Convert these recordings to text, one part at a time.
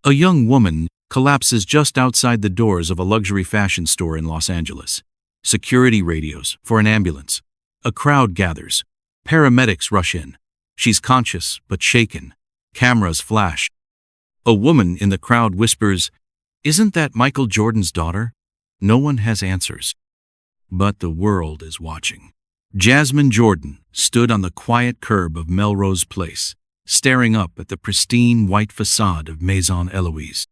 A young woman collapses just outside the doors of a luxury fashion store in Los Angeles. Security radios for an ambulance. A crowd gathers. Paramedics rush in. She's conscious but shaken. Cameras flash. A woman in the crowd whispers, "Isn't that Michael Jordan's daughter?" No one has answers. But the world is watching. Jasmine Jordan stood on the quiet curb of Melrose Place, staring up at the pristine white facade of Maison Eloise.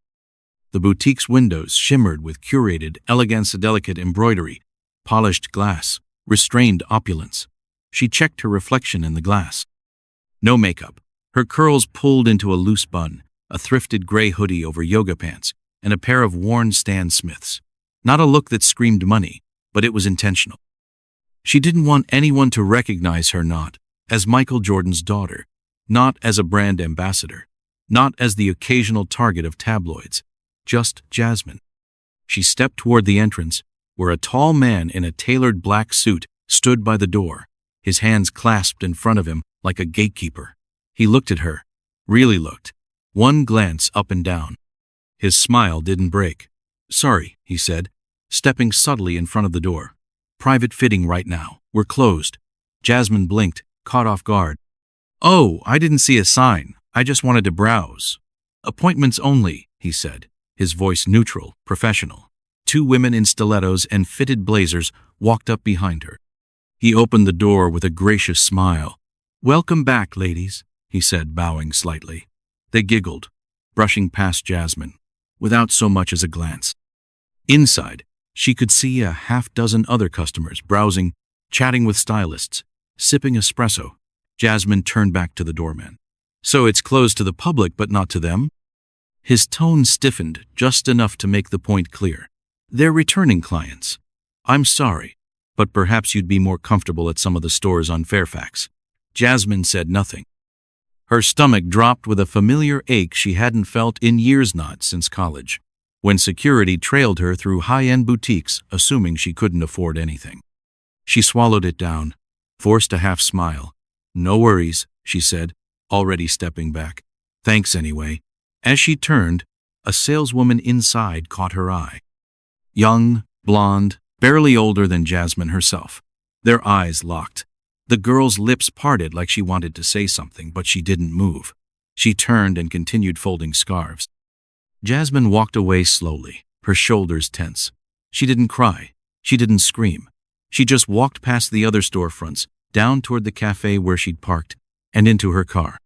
The boutique's windows shimmered with curated elegance, delicate embroidery, polished glass, restrained opulence. She checked her reflection in the glass. No makeup, her curls pulled into a loose bun, a thrifted gray hoodie over yoga pants, and a pair of worn Stan Smiths. Not a look that screamed money, but it was intentional. She didn't want anyone to recognize her not as Michael Jordan's daughter, not as a brand ambassador, not as the occasional target of tabloids, just Jasmine. She stepped toward the entrance, where a tall man in a tailored black suit stood by the door, his hands clasped in front of him like a gatekeeper. He looked at her, really looked, one glance up and down. His smile didn't break. "Sorry," he said, stepping subtly in front of the door. "Private fitting right now. We're closed." Jasmine blinked, caught off guard. "Oh, I didn't see a sign. I just wanted to browse." "Appointments only," he said, his voice neutral, professional. Two women in stilettos and fitted blazers walked up behind her. He opened the door with a gracious smile. "Welcome back, ladies," he said, bowing slightly. They giggled, brushing past Jasmine, without so much as a glance. Inside, she could see a half-dozen other customers browsing, chatting with stylists, sipping espresso. Jasmine turned back to the doorman. "So it's closed to the public but not to them?" His tone stiffened just enough to make the point clear. "They're returning clients. I'm sorry, but perhaps you'd be more comfortable at some of the stores on Fairfax." Jasmine said nothing. Her stomach dropped with a familiar ache she hadn't felt in years, not since college, when security trailed her through high-end boutiques, assuming she couldn't afford anything. She swallowed it down, forced a half smile. "No worries," she said, already stepping back. "Thanks anyway." As she turned, a saleswoman inside caught her eye. Young, blonde, barely older than Jasmine herself. Their eyes locked. The girl's lips parted like she wanted to say something, but she didn't move. She turned and continued folding scarves. Jasmine walked away slowly, her shoulders tense. She didn't cry. She didn't scream. She just walked past the other storefronts, down toward the cafe where she'd parked, and into her car.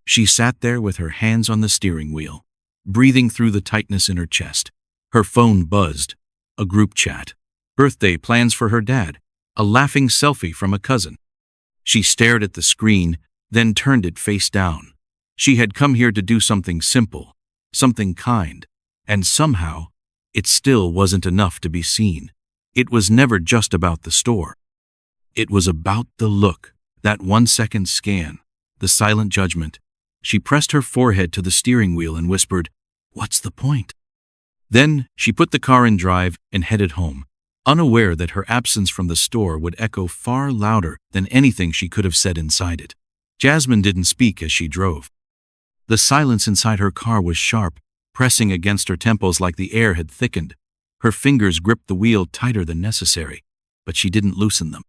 She sat there with her hands on the steering wheel, breathing through the tightness in her chest. Her phone buzzed. A group chat. Birthday plans for her dad. A laughing selfie from a cousin. She stared at the screen, then turned it face down. She had come here to do something simple, something kind, and somehow, it still wasn't enough to be seen. It was never just about the store. It was about the look, that 1-second scan, the silent judgment. She pressed her forehead to the steering wheel and whispered, "What's the point?" Then she put the car in drive and headed home, unaware that her absence from the store would echo far louder than anything she could have said inside it. Jasmine didn't speak as she drove. The silence inside her car was sharp, pressing against her temples like the air had thickened. Her fingers gripped the wheel tighter than necessary, but she didn't loosen them.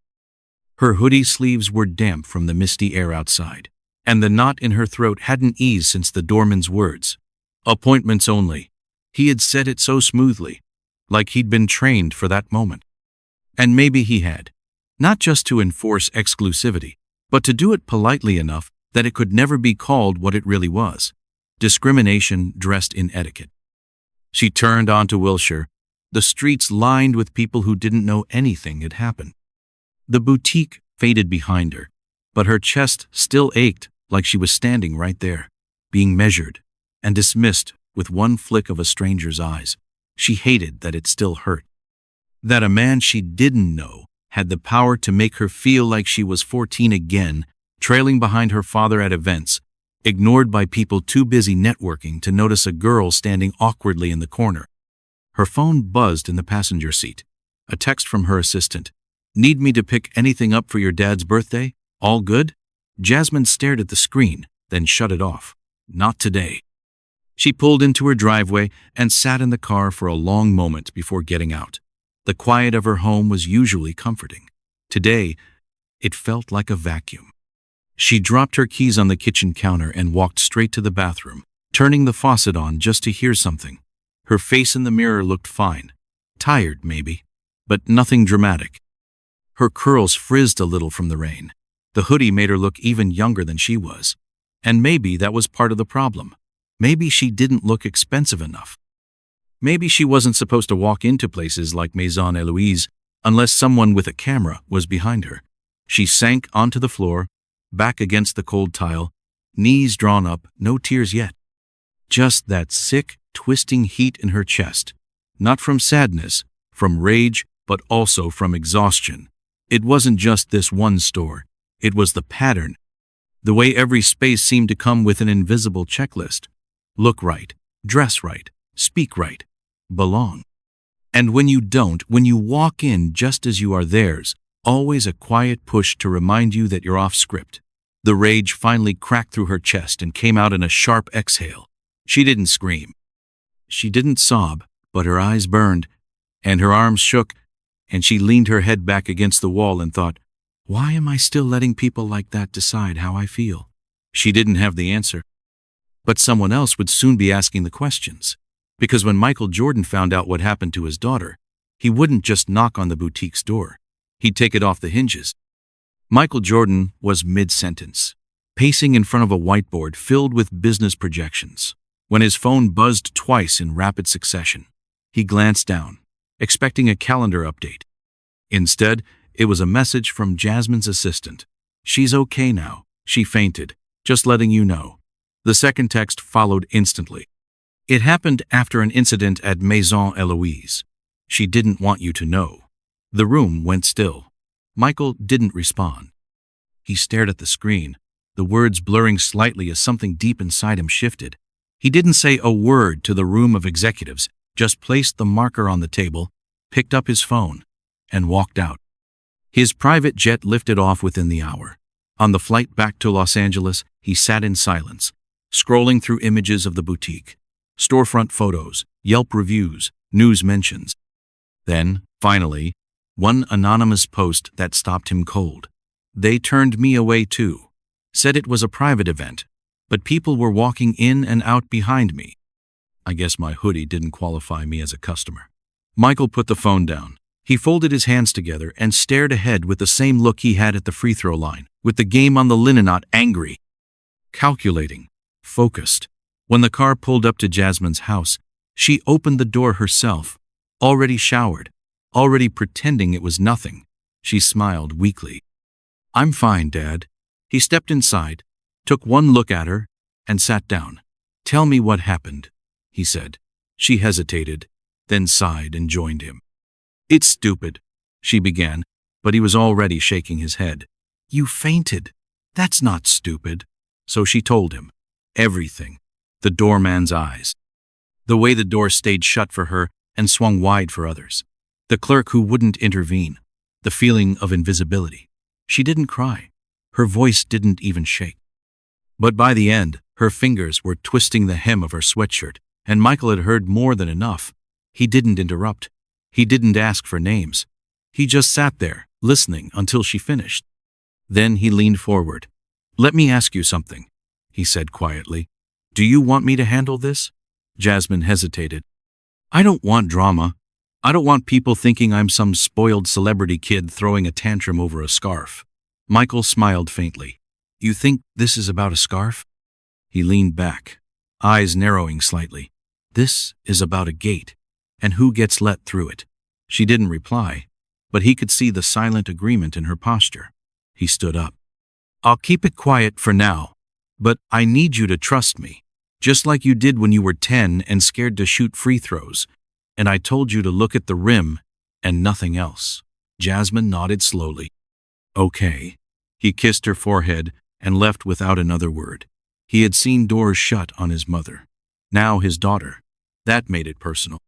Her hoodie sleeves were damp from the misty air outside, and the knot in her throat hadn't eased since the doorman's words. "Appointments only." He had said it so smoothly, like he'd been trained for that moment. And maybe he had, not just to enforce exclusivity, but to do it politely enough that it could never be called what it really was: discrimination dressed in etiquette. She turned onto Wilshire, the streets lined with people who didn't know anything had happened. The boutique faded behind her, but her chest still ached like she was standing right there, being measured and dismissed with one flick of a stranger's eyes. She hated that it still hurt. That a man she didn't know had the power to make her feel like she was 14 again, trailing behind her father at events, ignored by people too busy networking to notice a girl standing awkwardly in the corner. Her phone buzzed in the passenger seat. A text from her assistant. "Need me to pick anything up for your dad's birthday? All good?" Jasmine stared at the screen, then shut it off. Not today. She pulled into her driveway and sat in the car for a long moment before getting out. The quiet of her home was usually comforting. Today, it felt like a vacuum. She dropped her keys on the kitchen counter and walked straight to the bathroom, turning the faucet on just to hear something. Her face in the mirror looked fine. Tired, maybe, but nothing dramatic. Her curls frizzed a little from the rain. The hoodie made her look even younger than she was. And maybe that was part of the problem. Maybe she didn't look expensive enough. Maybe she wasn't supposed to walk into places like Maison Eloise unless someone with a camera was behind her. She sank onto the floor, back against the cold tile, knees drawn up, no tears yet. Just that sick, twisting heat in her chest. Not from sadness, from rage, but also from exhaustion. It wasn't just this one store. It was the pattern. The way every space seemed to come with an invisible checklist. Look right, dress right, speak right, belong. And when you don't, when you walk in just as you are theirs, always a quiet push to remind you that you're off script. The rage finally cracked through her chest and came out in a sharp exhale. She didn't scream. She didn't sob, but her eyes burned, and her arms shook, and she leaned her head back against the wall and thought, why am I still letting people like that decide how I feel? She didn't have the answer. But someone else would soon be asking the questions. Because when Michael Jordan found out what happened to his daughter, he wouldn't just knock on the boutique's door. He'd take it off the hinges. Michael Jordan was mid-sentence, pacing in front of a whiteboard filled with business projections, when his phone buzzed twice in rapid succession. He glanced down, expecting a calendar update. Instead, it was a message from Jasmine's assistant. She's okay now. She fainted. Just letting you know. The second text followed instantly. It happened after an incident at Maison Eloise. She didn't want you to know. The room went still. Michael didn't respond. He stared at the screen, the words blurring slightly as something deep inside him shifted. He didn't say a word to the room of executives, just placed the marker on the table, picked up his phone, and walked out. His private jet lifted off within the hour. On the flight back to Los Angeles, he sat in silence, scrolling through images of the boutique, storefront photos, Yelp reviews, news mentions. Then, finally, one anonymous post that stopped him cold. They turned me away too. Said it was a private event, but people were walking in and out behind me. I guess my hoodie didn't qualify me as a customer. Michael put the phone down. He folded his hands together and stared ahead with the same look he had at the free throw line, with the game on the linoleum, angry, calculating, focused. When the car pulled up to Jasmine's house, she opened the door herself, already showered, already pretending it was nothing. She smiled weakly. I'm fine, Dad. He stepped inside, took one look at her, and sat down. Tell me what happened, he said. She hesitated, then sighed and joined him. It's stupid, she began, but he was already shaking his head. You fainted. That's not stupid. So she told him. Everything. The doorman's eyes. The way the door stayed shut for her and swung wide for others. The clerk who wouldn't intervene. The feeling of invisibility. She didn't cry. Her voice didn't even shake. But by the end, her fingers were twisting the hem of her sweatshirt, and Michael had heard more than enough. He didn't interrupt. He didn't ask for names. He just sat there, listening until she finished. Then he leaned forward. Let me ask you something, he said quietly. Do you want me to handle this? Jasmine hesitated. I don't want drama. I don't want people thinking I'm some spoiled celebrity kid throwing a tantrum over a scarf. Michael smiled faintly. You think this is about a scarf? He leaned back, eyes narrowing slightly. This is about a gate, and who gets let through it. She didn't reply, but he could see the silent agreement in her posture. He stood up. I'll keep it quiet for now, but I need you to trust me, just like you did when you were 10 and scared to shoot free throws, and I told you to look at the rim and nothing else. Jasmine nodded slowly. Okay. He kissed her forehead and left without another word. He had seen doors shut on his mother. Now his daughter. That made it personal.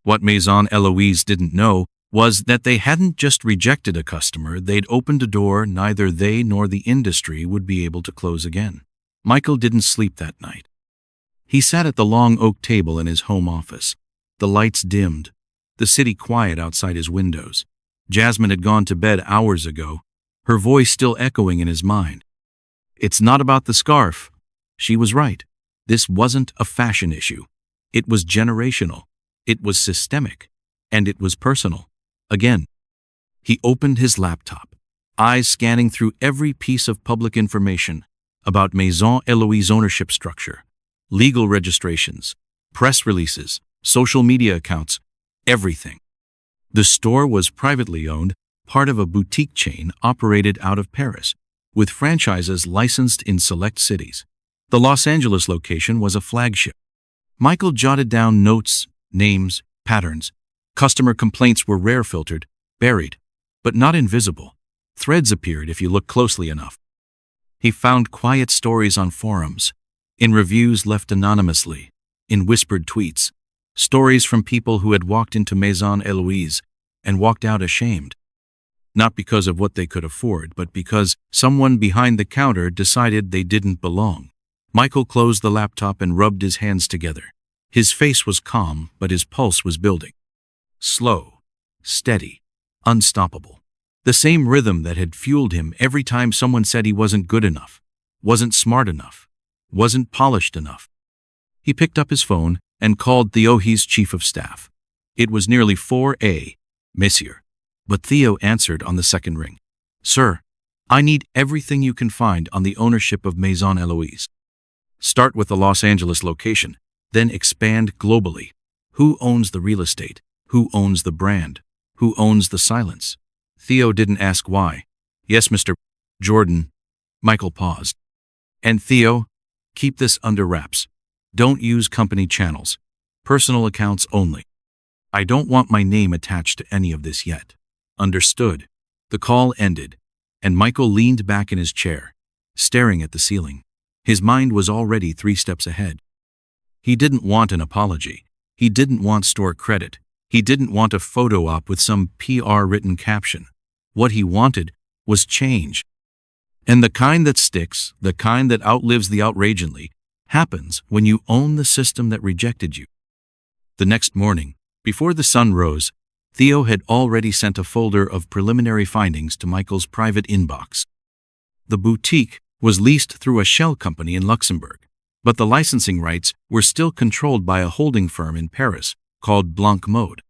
What Maison Eloise didn't know was that they hadn't just rejected a customer, they'd opened a door neither they nor the industry would be able to close again. Michael didn't sleep that night. He sat at the long oak table in his home office. The lights dimmed, the city quiet outside his windows. Jasmine had gone to bed hours ago, her voice still echoing in his mind. It's not about the scarf. She was right. This wasn't a fashion issue. It was generational. It was systemic. And it was personal. Again. He opened his laptop, eyes scanning through every piece of public information about Maison Eloise ownership structure, legal registrations, press releases, social media accounts, everything. The store was privately owned, part of a boutique chain operated out of Paris, with franchises licensed in select cities. The Los Angeles location was a flagship. Michael jotted down notes, names, patterns. Customer complaints were rare, filtered, buried, but not invisible. Threads appeared if you looked closely enough. He found quiet stories on forums, in reviews left anonymously, in whispered tweets, stories from people who had walked into Maison Eloise and walked out ashamed. Not because of what they could afford, but because someone behind the counter decided they didn't belong. Michael closed the laptop and rubbed his hands together. His face was calm, but his pulse was building. Slow, steady, unstoppable. The same rhythm that had fueled him every time someone said he wasn't good enough, wasn't smart enough, wasn't polished enough. He picked up his phone and called Theo, his chief of staff. It was nearly 4 a.m, Monsieur. But Theo answered on the second ring. Sir, I need everything you can find on the ownership of Maison Eloise. Start with the Los Angeles location, then expand globally. Who owns the real estate? Who owns the brand? Who owns the silence? Theo didn't ask why. Yes, Mr. Jordan. Michael paused. And Theo, keep this under wraps. Don't use company channels. Personal accounts only. I don't want my name attached to any of this yet. Understood. The call ended, and Michael leaned back in his chair, staring at the ceiling. His mind was already 3 steps ahead. He didn't want an apology. He didn't want store credit. He didn't want a photo op with some PR written caption. What he wanted was change. And the kind that sticks, the kind that outlives the outrageously, happens when you own the system that rejected you. The next morning, before the sun rose, Theo had already sent a folder of preliminary findings to Michael's private inbox. The boutique was leased through a shell company in Luxembourg, but the licensing rights were still controlled by a holding firm in Paris called Blanc Mode.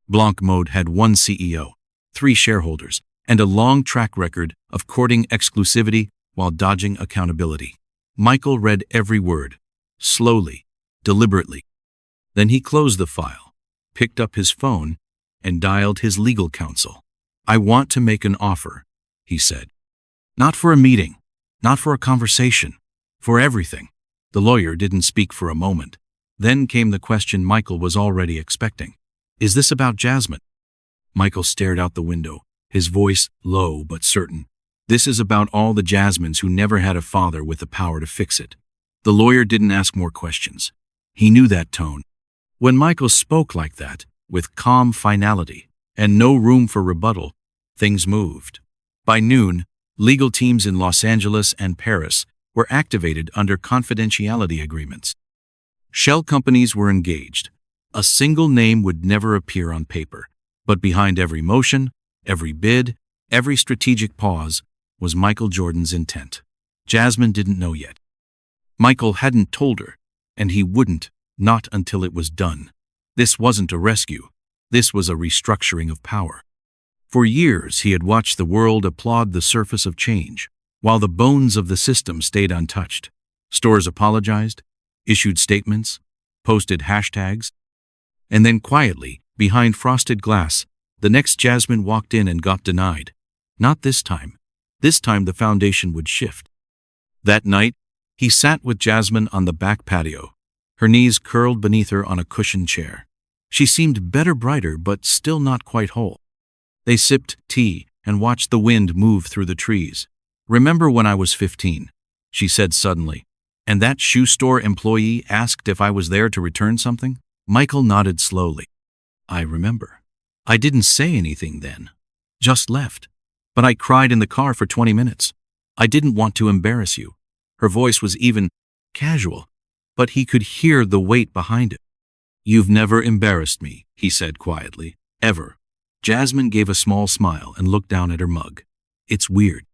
Blanc Mode had 1 CEO, 3 shareholders, and a long track record of courting exclusivity while dodging accountability. Michael read every word, slowly, deliberately. Then he closed the file, picked up his phone, and dialed his legal counsel. I want to make an offer, he said. Not for a meeting, not for a conversation, for everything. The lawyer didn't speak for a moment. Then came the question Michael was already expecting. Is this about Jasmine? Michael stared out the window, his voice low but certain. This is about all the Jasmines who never had a father with the power to fix it. The lawyer didn't ask more questions. He knew that tone. When Michael spoke like that, with calm finality and no room for rebuttal, things moved. By noon, legal teams in Los Angeles and Paris were activated under confidentiality agreements. Shell companies were engaged. A single name would never appear on paper, but behind every motion, every bid, every strategic pause was Michael Jordan's intent. Jasmine didn't know yet. Michael hadn't told her, and he wouldn't, not until it was done. This wasn't a rescue. This was a restructuring of power. For years, he had watched the world applaud the surface of change, while the bones of the system stayed untouched. Stores apologized, issued statements, posted hashtags, and then quietly, behind frosted glass, the next Jasmine walked in and got denied. Not this time. This time the foundation would shift. That night, he sat with Jasmine on the back patio, her knees curled beneath her on a cushioned chair. She seemed better, brighter, but still not quite whole. They sipped tea and watched the wind move through the trees. Remember when I was 15, she said suddenly, and that shoe store employee asked if I was there to return something? Michael nodded slowly. I remember. I didn't say anything then. Just left. But I cried in the car for 20 minutes. I didn't want to embarrass you. Her voice was even, casual. but he could hear the weight behind it. "You've never embarrassed me," he said quietly. "Ever." Jasmine gave a small smile and looked down at her mug. "It's weird.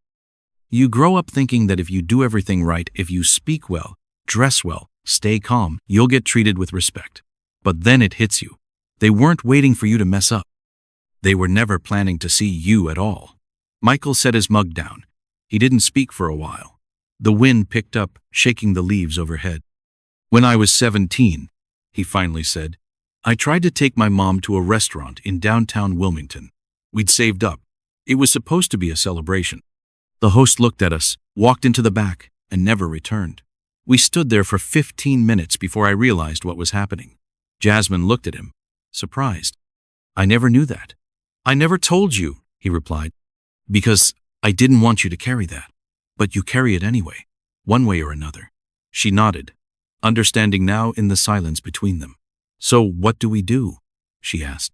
You grow up thinking that if you do everything right, if you speak well, dress well, stay calm, you'll get treated with respect. But then it hits you. They weren't waiting for you to mess up. They were never planning to see you at all." Michael set his mug down. He didn't speak for a while. The wind picked up, shaking the leaves overhead. "When I was 17, he finally said, "I tried to take my mom to a restaurant in downtown Wilmington. We'd saved up. It was supposed to be a celebration. The host looked at us, walked into the back, and never returned. We stood there for 15 minutes before I realized what was happening." Jasmine looked at him, surprised. "I never knew that." "I never told you," he replied, "because I didn't want you to carry that. But you carry it anyway, one way or another." She nodded, understanding now in the silence between them. "So what do we do?" she asked.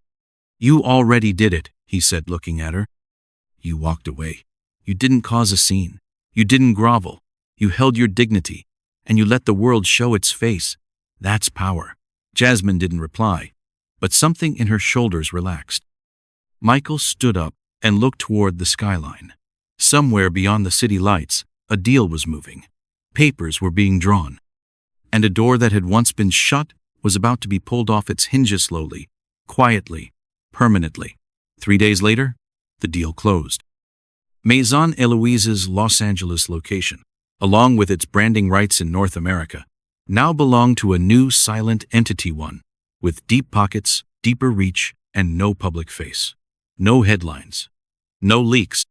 "You already did it," he said, looking at her. "You walked away. You didn't cause a scene. You didn't grovel. You held your dignity, and you let the world show its face. That's power." Jasmine didn't reply, but something in her shoulders relaxed. Michael stood up and looked toward the skyline. Somewhere beyond the city lights, a deal was moving. Papers were being drawn, and a door that had once been shut was about to be pulled off its hinges slowly, quietly, permanently. 3 days later, the deal closed. Maison Eloise's Los Angeles location, along with its branding rights in North America, now belonged to a new silent entity, one with deep pockets, deeper reach, and no public face. No headlines. No leaks.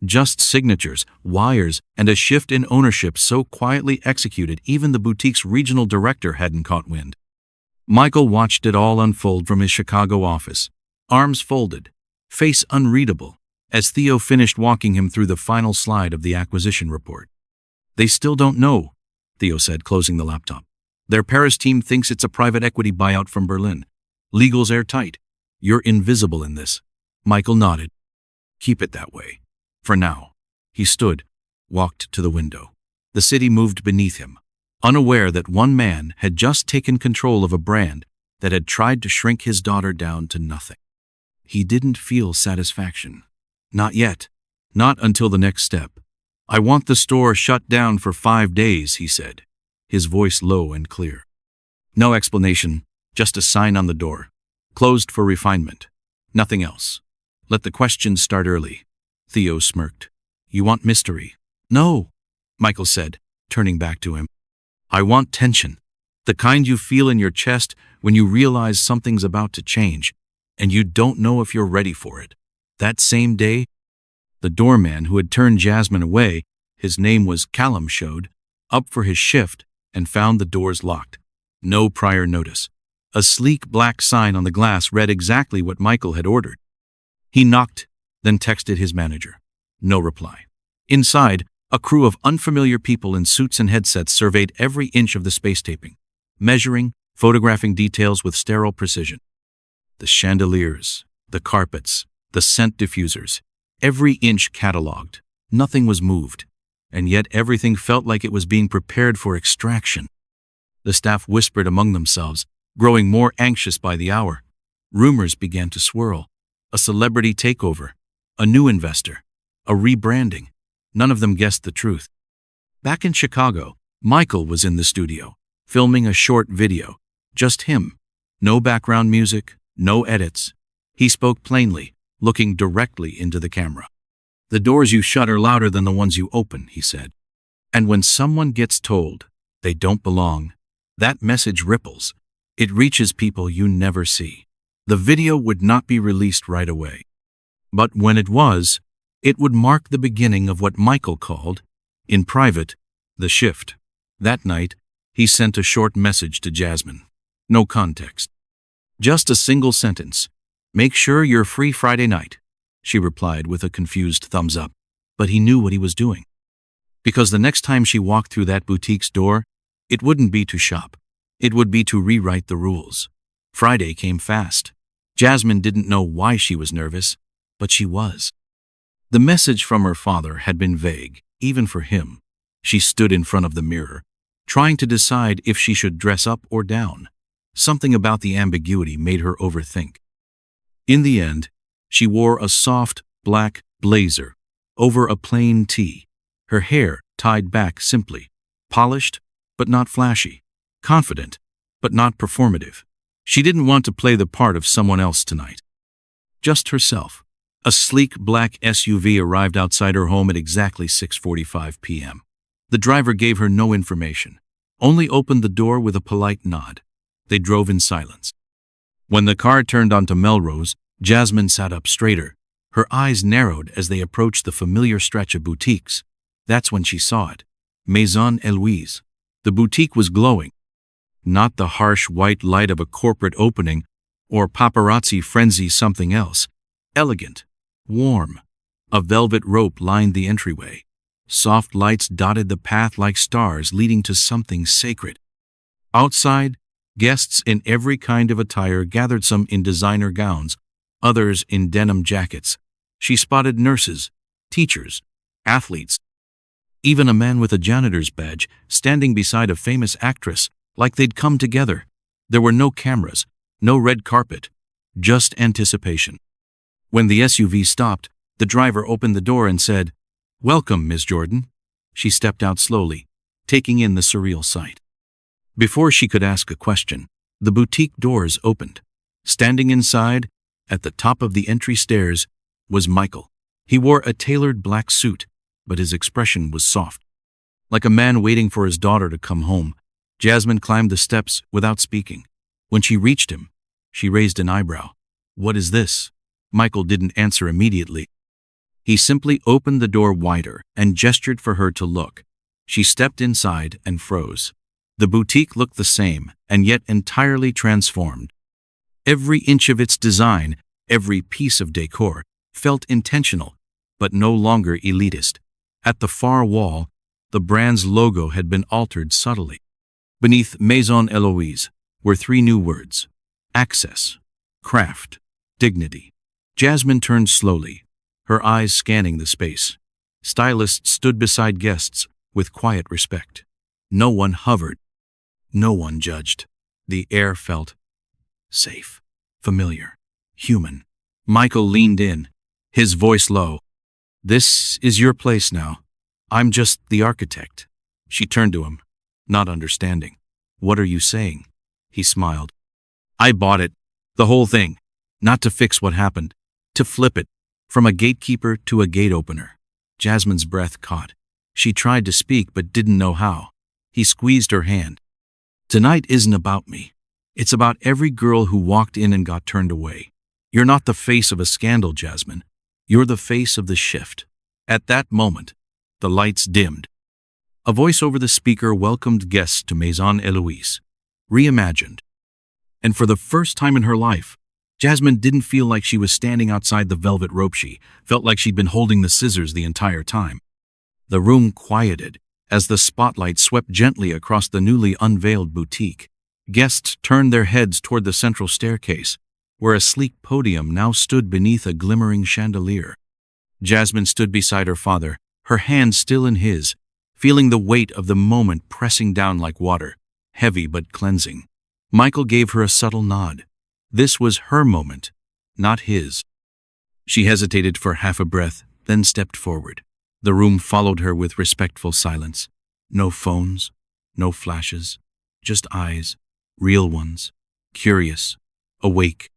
Just signatures, wires, and a shift in ownership so quietly executed even the boutique's regional director hadn't caught wind. Michael watched it all unfold from his Chicago office, arms folded, face unreadable, as Theo finished walking him through the final slide of the acquisition report. "They still don't know," Theo said, closing the laptop. "Their Paris team thinks it's a private equity buyout from Berlin. Legal's airtight. You're invisible in this." Michael nodded. "Keep it that way. For now." He stood, walked to the window. The city moved beneath him, unaware that one man had just taken control of a brand that had tried to shrink his daughter down to nothing. He didn't feel satisfaction. Not yet. Not until the next step. "I want the store shut down for 5 days, he said, his voice low and clear. No explanation, just a sign on the door. Closed for refinement. Nothing else. Let the questions start early. Theo smirked. "You want mystery?" "No," Michael said, turning back to him. "I want tension. The kind you feel in your chest when you realize something's about to change, and you don't know if you're ready for it." That same day, the doorman who had turned Jasmine away, his name was Callum, showed up for his shift and found the doors locked. No prior notice. A sleek black sign on the glass read exactly what Michael had ordered. He knocked, then texted his manager. No reply. Inside, a crew of unfamiliar people in suits and headsets surveyed every inch of the space taping, measuring, photographing details with sterile precision. The chandeliers, the carpets, the scent diffusers, every inch catalogued. Nothing was moved, and yet everything felt like it was being prepared for extraction. The staff whispered among themselves, growing more anxious by the hour. Rumors began to swirl. A celebrity takeover, a new investor, a rebranding. None of them guessed the truth. Back in Chicago, Michael was in the studio, filming a short video. Just him. No background music, no edits. He spoke plainly, looking directly into the camera. "The doors you shut are louder than the ones you open," he said. "And when someone gets told they don't belong, that message ripples. It reaches people you never see." The video would not be released right away. But when it was, it would mark the beginning of what Michael called, in private, the shift. That night, he sent a short message to Jasmine. No context. Just a single sentence. "Make sure you're free Friday night," she replied with a confused thumbs up. But he knew what he was doing. Because the next time she walked through that boutique's door, it wouldn't be to shop. It would be to rewrite the rules. Friday came fast. Jasmine didn't know why she was nervous, but she was. The message from her father had been vague, even for him. She stood in front of the mirror, trying to decide if she should dress up or down. Something about the ambiguity made her overthink. In the end, she wore a soft, black blazer over a plain tee, her hair tied back simply, polished but not flashy, confident but not performative. She didn't want to play the part of someone else tonight. Just herself. A sleek black SUV arrived outside her home at exactly 6:45 p.m. The driver gave her no information, only opened the door with a polite nod. They drove in silence. When the car turned onto Melrose, Jasmine sat up straighter. Her eyes narrowed as they approached the familiar stretch of boutiques. That's when she saw it. Maison Eloise. The boutique was glowing. Not the harsh white light of a corporate opening or paparazzi frenzy, something else. Elegant. Warm. A velvet rope lined the entryway. Soft lights dotted the path like stars leading to something sacred. Outside, guests in every kind of attire gathered, some in designer gowns, others in denim jackets. She spotted nurses, teachers, athletes, even a man with a janitor's badge standing beside a famous actress, like they'd come together. There were no cameras, no red carpet, just anticipation. When the SUV stopped, the driver opened the door and said, "Welcome, Miss Jordan." She stepped out slowly, taking in the surreal sight. Before she could ask a question, the boutique doors opened. Standing inside, at the top of the entry stairs, was Michael. He wore a tailored black suit, but his expression was soft. Like a man waiting for his daughter to come home, Jasmine climbed the steps without speaking. When she reached him, she raised an eyebrow. "What is this?" Michael didn't answer immediately. He simply opened the door wider and gestured for her to look. She stepped inside and froze. The boutique looked the same, and yet entirely transformed. Every inch of its design, every piece of decor, felt intentional, but no longer elitist. At the far wall, the brand's logo had been altered subtly. Beneath Maison Eloise were 3 new words: access, craft, dignity. Jasmine turned slowly, her eyes scanning the space. Stylists stood beside guests with quiet respect. No one hovered. No one judged. The air felt safe, familiar, human. Michael leaned in, his voice low. "This is your place now. I'm just the architect." She turned to him, not understanding. "What are you saying?" He smiled. "I bought it, the whole thing, not to fix what happened, to flip it, from a gatekeeper to a gate opener." Jasmine's breath caught. She tried to speak but didn't know how. He squeezed her hand. "Tonight isn't about me. It's about every girl who walked in and got turned away. You're not the face of a scandal, Jasmine. You're the face of the shift." At that moment, the lights dimmed. A voice over the speaker welcomed guests to Maison Eloise, reimagined. And for the first time in her life, Jasmine didn't feel like she was standing outside the velvet rope. She felt like she'd been holding the scissors the entire time. The room quieted as the spotlight swept gently across the newly unveiled boutique. Guests turned their heads toward the central staircase, where a sleek podium now stood beneath a glimmering chandelier. Jasmine stood beside her father, her hand still in his, feeling the weight of the moment pressing down like water, heavy but cleansing. Michael gave her a subtle nod. This was her moment, not his. She hesitated for half a breath, then stepped forward. The room followed her with respectful silence. No phones, no flashes, just eyes, real ones, curious, awake.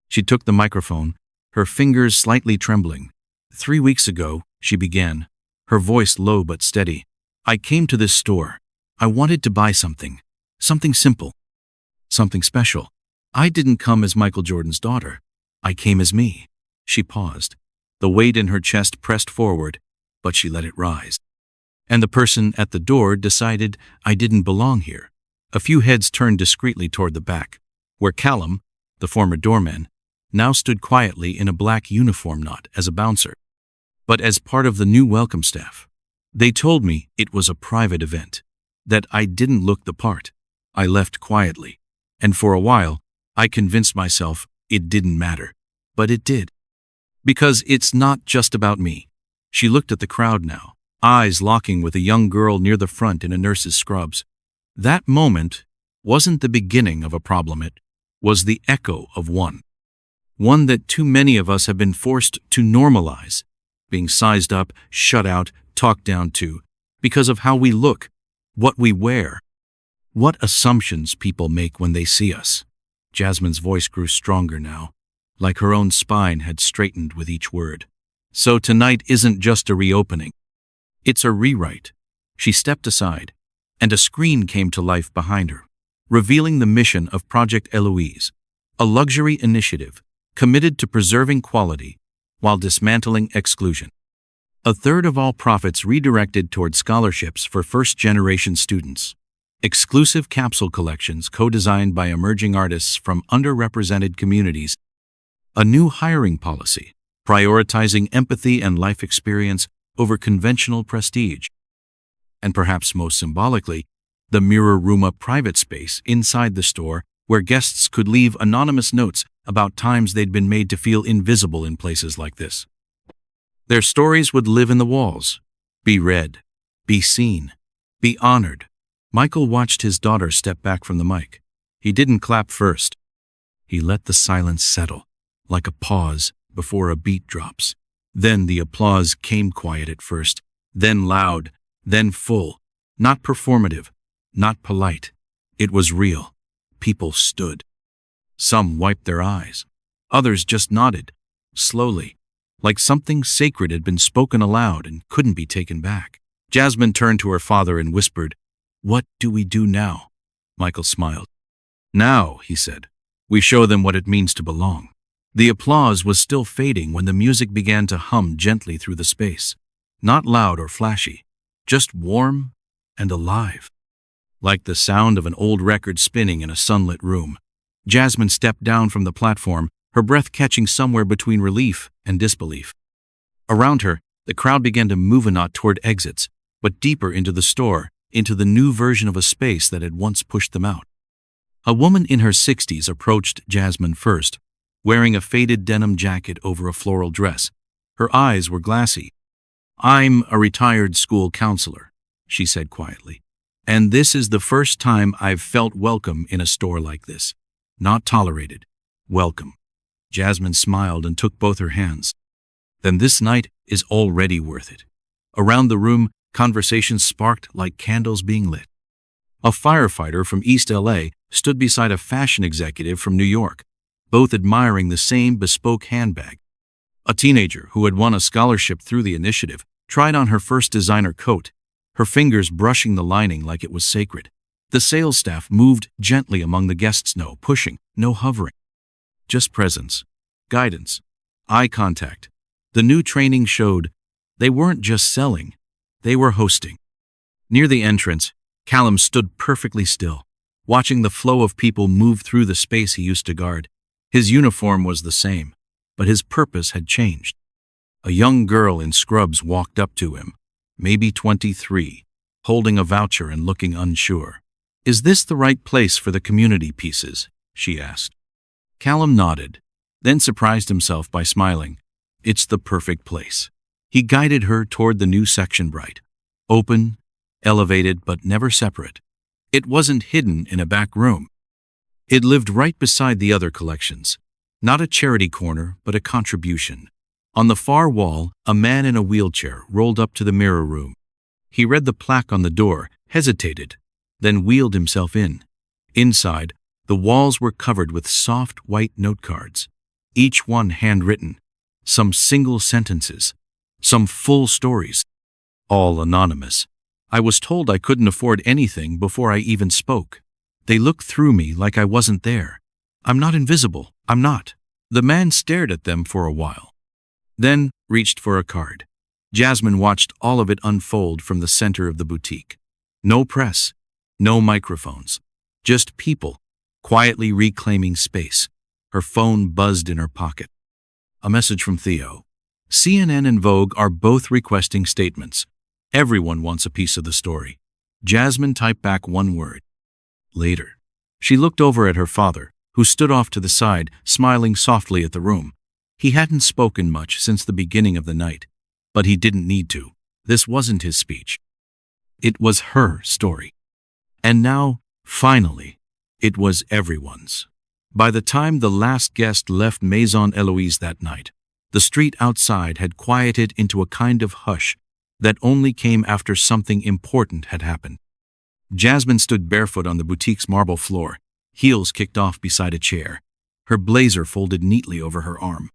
She took the microphone, her fingers slightly trembling. 3 weeks ago, she began, her voice low but steady. "I came to this store. I wanted to buy something. Something simple. Something special. I didn't come as Michael Jordan's daughter. I came as me." She paused. The weight in her chest pressed forward, but she let it rise. And the person at the door decided I didn't belong here. A few heads turned discreetly toward the back, where Callum, the former doorman, now stood quietly in a black uniform, not as a bouncer, but as part of the new welcome staff. They told me it was a private event, that I didn't look the part. I left quietly, and for a while, I convinced myself it didn't matter. But it did. Because it's not just about me. She looked at the crowd now, eyes locking with a young girl near the front in a nurse's scrubs. That moment wasn't the beginning of a problem, it was the echo of one. One that too many of us have been forced to normalize, being sized up, shut out, talked down to, because of how we look, what we wear, what assumptions people make when they see us. Jasmine's voice grew stronger now, like her own spine had straightened with each word. So tonight isn't just a reopening. It's a rewrite. She stepped aside, and a screen came to life behind her, revealing the mission of Project Eloise, a luxury initiative committed to preserving quality while dismantling exclusion. A third of all profits redirected toward scholarships for first-generation students. Exclusive capsule collections co-designed by emerging artists from underrepresented communities. A new hiring policy, prioritizing empathy and life experience over conventional prestige. And perhaps most symbolically, the Mirror Room, a private space inside the store where guests could leave anonymous notes about times they'd been made to feel invisible in places like this. Their stories would live in the walls, be read, be seen, be honored. Michael watched his daughter step back from the mic. He didn't clap first. He let the silence settle, like a pause before a beat drops. Then the applause came quiet at first, then loud, then full, not performative, not polite. It was real. People stood. Some wiped their eyes. Others just nodded, slowly, like something sacred had been spoken aloud and couldn't be taken back. Jasmine turned to her father and whispered, "What do we do now?" Michael smiled. "Now," he said, "we show them what it means to belong." The applause was still fading when the music began to hum gently through the space. Not loud or flashy, just warm and alive. Like the sound of an old record spinning in a sunlit room. Jasmine stepped down from the platform, her breath catching somewhere between relief and disbelief. Around her, the crowd began to move not toward exits, but deeper into the store, into the new version of a space that had once pushed them out. A woman in her 60s approached Jasmine first, wearing a faded denim jacket over a floral dress. Her eyes were glassy. "I'm a retired school counselor," she said quietly, "and this is the first time I've felt welcome in a store like this. Not tolerated. Welcome." Jasmine smiled and took both her hands. "Then this night is already worth it." Around the room, conversations sparked like candles being lit. A firefighter from East LA stood beside a fashion executive from New York, both admiring the same bespoke handbag. A teenager who had won a scholarship through the initiative tried on her first designer coat, her fingers brushing the lining like it was sacred. The sales staff moved gently among the guests, no pushing, no hovering. Just presence, guidance, eye contact. The new training showed they weren't just selling, they were hosting. Near the entrance, Callum stood perfectly still, watching the flow of people move through the space he used to guard. His uniform was the same, but his purpose had changed. A young girl in scrubs walked up to him, maybe 23, holding a voucher and looking unsure. "Is this the right place for the community pieces?" she asked. Callum nodded, then surprised himself by smiling. "It's the perfect place." He guided her toward the new section, bright, open, elevated, but never separate. It wasn't hidden in a back room. It lived right beside the other collections. Not a charity corner, but a contribution. On the far wall, a man in a wheelchair rolled up to the Mirror Room. He read the plaque on the door, hesitated, then wheeled himself in. Inside, the walls were covered with soft white note cards, each one handwritten, some single sentences, some full stories, all anonymous. "I was told I couldn't afford anything before I even spoke. They looked through me like I wasn't there. I'm not invisible, I'm not." The man stared at them for a while, then reached for a card. Jasmine watched all of it unfold from the center of the boutique. No press, no microphones, just people, quietly reclaiming space. Her phone buzzed in her pocket. A message from Theo. "CNN and Vogue are both requesting statements. Everyone wants a piece of the story." Jasmine typed back one word. "Later." She looked over at her father, who stood off to the side, smiling softly at the room. He hadn't spoken much since the beginning of the night, but he didn't need to. This wasn't his speech. It was her story. And now, finally, it was everyone's. By the time the last guest left Maison Eloise that night, the street outside had quieted into a kind of hush that only came after something important had happened. Jasmine stood barefoot on the boutique's marble floor, heels kicked off beside a chair, her blazer folded neatly over her arm.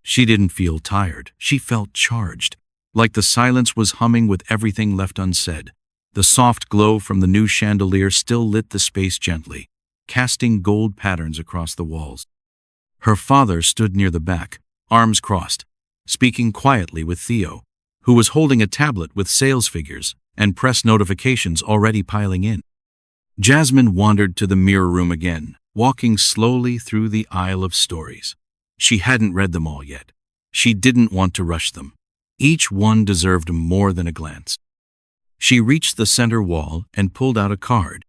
She didn't feel tired, she felt charged, like the silence was humming with everything left unsaid. The soft glow from the new chandelier still lit the space gently, casting gold patterns across the walls. Her father stood near the back, arms crossed, speaking quietly with Theo, who was holding a tablet with sales figures and press notifications already piling in. Jasmine wandered to the mirror room again, walking slowly through the aisle of stories. She hadn't read them all yet. She didn't want to rush them. Each one deserved more than a glance. She reached the center wall and pulled out a card.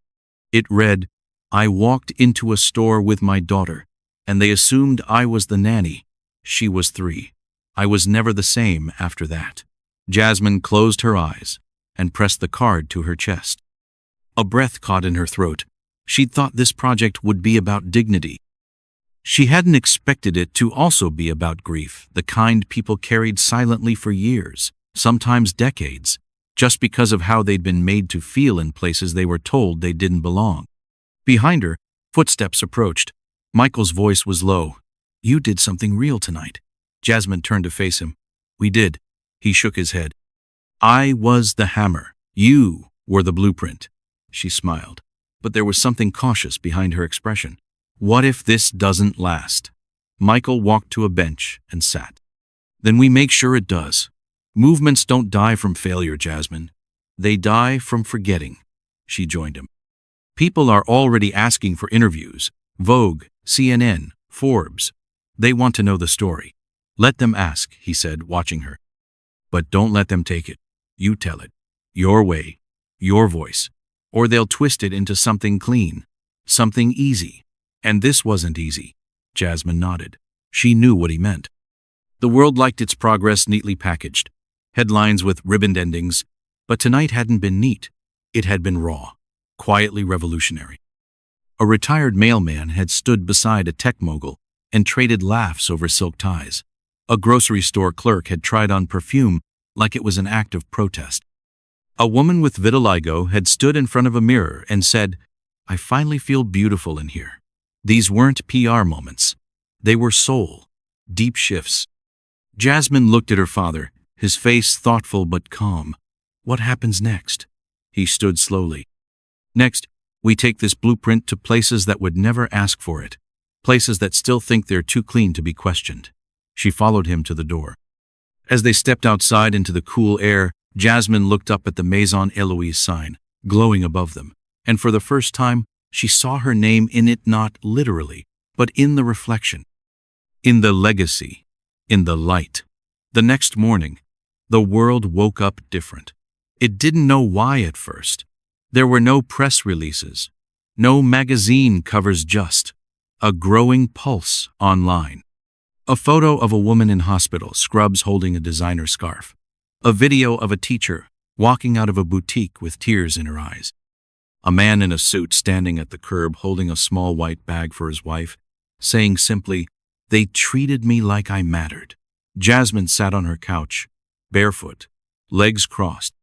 It read, "I walked into a store with my daughter, and they assumed I was the nanny. She was 3. I was never the same after that." Jasmine closed her eyes and pressed the card to her chest. A breath caught in her throat. She'd thought this project would be about dignity. She hadn't expected it to also be about grief, the kind people carried silently for years, sometimes decades, just because of how they'd been made to feel in places they were told they didn't belong. Behind her, footsteps approached. Michael's voice was low. "You did something real tonight." Jasmine turned to face him. "We did." He shook his head. "I was the hammer. You were the blueprint." She smiled, but there was something cautious behind her expression. "What if this doesn't last?" Michael walked to a bench and sat. "Then we make sure it does. Movements don't die from failure, Jasmine. They die from forgetting." She joined him. "People are already asking for interviews. Vogue, CNN, Forbes. They want to know the story. Let them ask," he said, watching her. "But don't let them take it. You tell it. Your way. Your voice. Or they'll twist it into something clean. Something easy." And this wasn't easy. Jasmine nodded. She knew what he meant. The world liked its progress neatly packaged. Headlines with ribboned endings. But tonight hadn't been neat. It had been raw. Quietly revolutionary. A retired mailman had stood beside a tech mogul and traded laughs over silk ties. A grocery store clerk had tried on perfume like it was an act of protest. A woman with vitiligo had stood in front of a mirror and said, "I finally feel beautiful in here." These weren't PR moments. They were soul, deep shifts. Jasmine looked at her father, his face thoughtful but calm. "What happens next?" He stood slowly. "Next, we take this blueprint to places that would never ask for it, places that still think they're too clean to be questioned." She followed him to the door. As they stepped outside into the cool air, Jasmine looked up at the Maison Eloise sign, glowing above them, and for the first time, she saw her name in it, not literally, but in the reflection, in the legacy, in the light. The next morning, the world woke up different. It didn't know why at first. There were no press releases, no magazine covers, just a growing pulse online. A photo of a woman in hospital scrubs holding a designer scarf. A video of a teacher walking out of a boutique with tears in her eyes. A man in a suit standing at the curb holding a small white bag for his wife, saying simply, "They treated me like I mattered." Jasmine sat on her couch, barefoot, legs crossed,